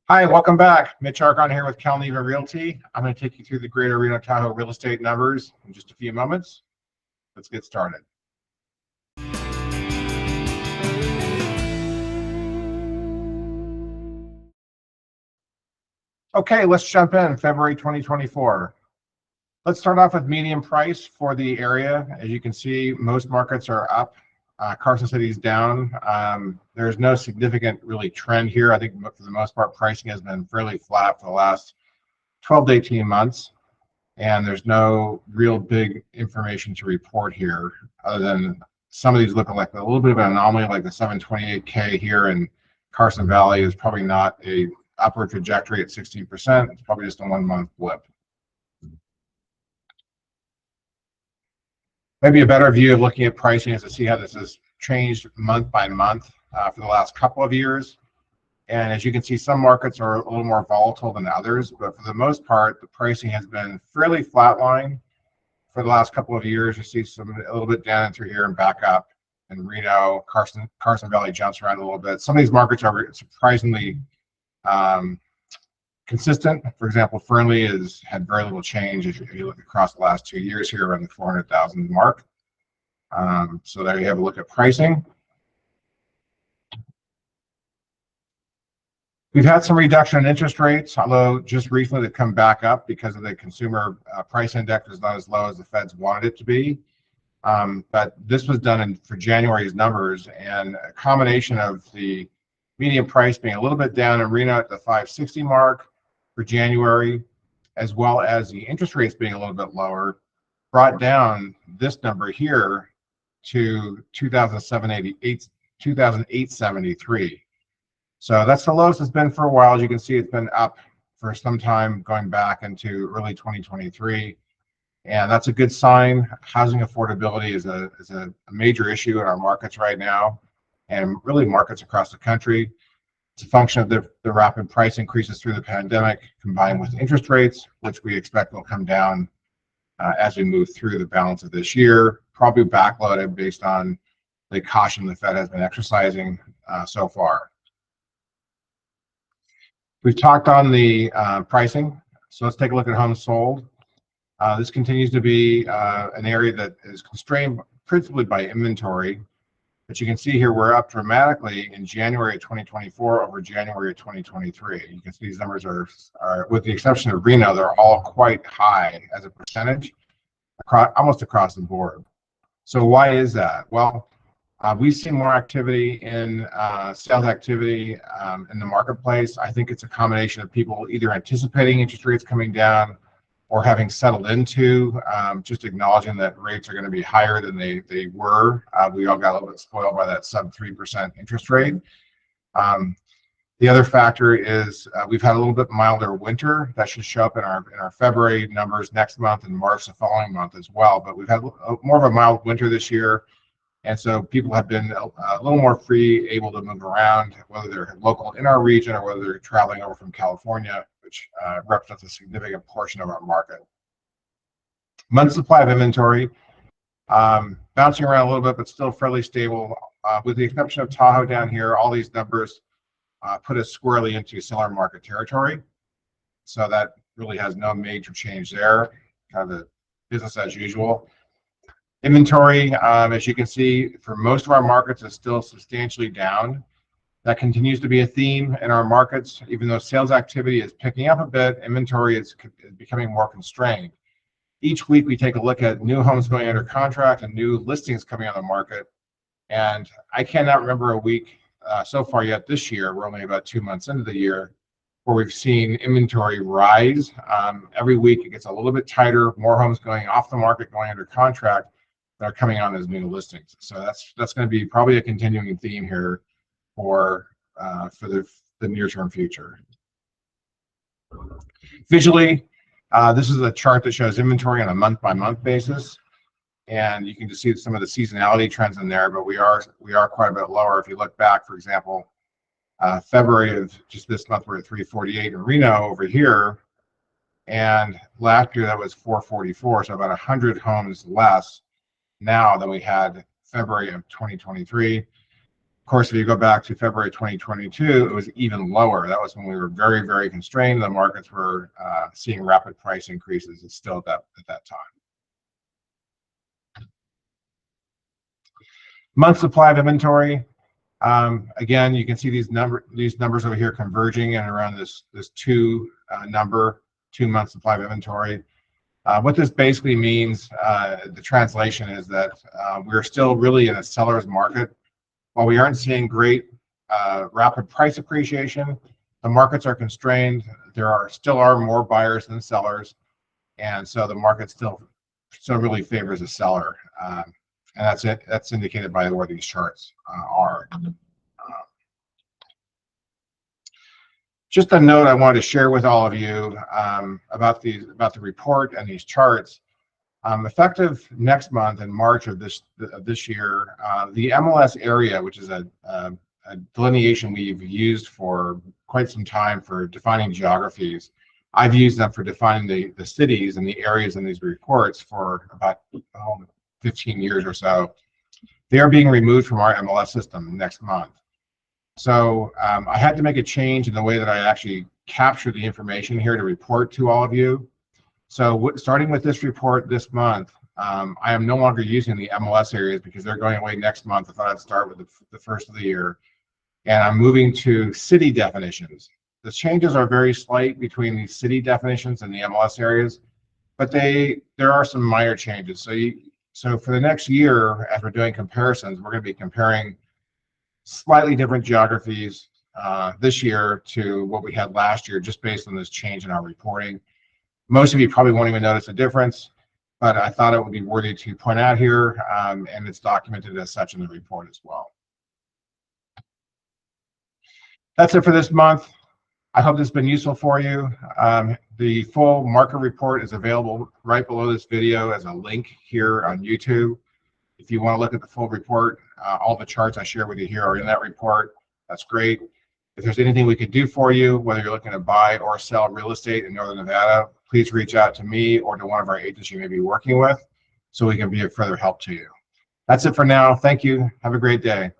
Hi, welcome back. Mitch Argon here with CalNeva Realty. I'm going to take you through the Greater Reno Tahoe real estate numbers in just a few moments. Let's get started. Okay, let's jump in. February 2024. Let's start off with median price for the area. As you can see, most markets are up. Carson City's down. There's no significant really trend here. I think for the most part, pricing has been fairly flat for the last 12 to 18 months. And there's no real big information to report here other than some of these look like a little bit of an anomaly, like the 728K here in Carson Valley is probably not a upward trajectory at 16%. It's probably just a 1 month blip. Maybe a better view of looking at pricing is to see how this has changed month by month for the last couple of years. And as you can see, some markets are a little more volatile than others, but for the most part, the pricing has been fairly flatline for the last couple of years. You see a little bit down through here and back up. And Reno, Carson Valley jumps around a little bit. Some of these markets are surprisingly consistent. For example, Fernley has had very little change if you look across the last 2 years here around the 400,000 mark. So there you have a look at pricing. We've had some reduction in interest rates, although just recently they've come back up because of the consumer price index is not as low as the Feds wanted it to be. But this was done for January's numbers, and a combination of the median price being a little bit down in Reno at the 560 mark for January, as well as the interest rates being a little bit lower, brought down this number here to 2,873. So that's the lowest it's been for a while. As you can see, it's been up for some time going back into early 2023. And that's a good sign. Housing affordability is a major issue in our markets right now, and really markets across the country. It's a function of the rapid price increases through the pandemic combined with interest rates, which we expect will come down as we move through the balance of this year, probably backloaded based on the caution the Fed has been exercising so far. We've talked on the pricing, so let's take a look at homes sold. This continues to be an area that is constrained principally by inventory, but you can see here we're up dramatically in January of 2024 over January of 2023. You can see these numbers are with the exception of Reno, they're all quite high as a percentage, almost across the board. So why is that? Well, we've seen more activity in sales activity in the marketplace. I think it's a combination of people either anticipating interest rates coming down or having settled into, just acknowledging that rates are going to be higher than they were. We all got a little bit spoiled by that sub 3% interest rate. The other factor is we've had a little bit milder winter. That should show up in our February numbers next month and March the following month as well. But we've had more of a mild winter this year. And so people have been a little more free, able to move around, whether they're local in our region or whether they're traveling over from California, which represents a significant portion of our market. Month supply of inventory, bouncing around a little bit, but still fairly stable. With the exception of Tahoe down here, all these numbers put us squarely into seller market territory. So that really has no major change there, kind of the business as usual. Inventory, as you can see, for most of our markets is still substantially down. That continues to be a theme in our markets. Even though sales activity is picking up a bit, inventory is becoming more constrained. Each week we take a look at new homes going under contract and new listings coming on the market. And I cannot remember a week so far yet this year, we're only about 2 months into the year, where we've seen inventory rise. Every week it gets a little bit tighter, more homes going off the market, going under contract, that are coming on as new listings. So that's going to be probably a continuing theme here for the near-term future. Visually, this is a chart that shows inventory on a month-by-month basis, and you can just see some of the seasonality trends in there. But we are quite a bit lower. If you look back, for example, February of just this month, we're at 348 in Reno over here, and last year that was 444, so about 100 homes less now than we had February of 2023. Of course, if you go back to February 2022, it was even lower. That was when we were very, very constrained. The markets were seeing rapid price increases. It's still at that time. Month supply of inventory. Again, you can see these numbers over here converging and around this two month supply of inventory. What this basically means, the translation is that we're still really in a seller's market. While we aren't seeing great rapid price appreciation, the markets are constrained. There still are more buyers than sellers, and so the market still really favors a seller. And that's it. That's indicated by where these charts are. Just a note I wanted to share with all of you about the report and these charts. Effective next month in March of this year, the MLS area, which is a delineation we've used for quite some time for defining geographies. I've used them for defining the cities and the areas in these reports for about 15 years or so. They are being removed from our MLS system next month. So I had to make a change in the way that I actually capture the information here to report to all of you. So starting with this report this month, I am no longer using the MLS areas because they're going away next month. I thought I'd start with the first of the year. And I'm moving to city definitions. The changes are very slight between the city definitions and the MLS areas, but there are some minor changes. So for the next year, as we're doing comparisons, we're going to be comparing slightly different geographies this year to what we had last year, just based on this change in our reporting. Most of you probably won't even notice a difference, but I thought it would be worthy to point out here, and it's documented as such in the report as well. That's it for this month. I hope this has been useful for you. The full market report is available right below this video as a link here on YouTube. If you want to look at the full report, all the charts I share with you here are in that report. That's great. If there's anything we could do for you, whether you're looking to buy or sell real estate in Northern Nevada, please reach out to me or to one of our agents you may be working with so we can be of further help to you. That's it for now. Thank you. Have a great day.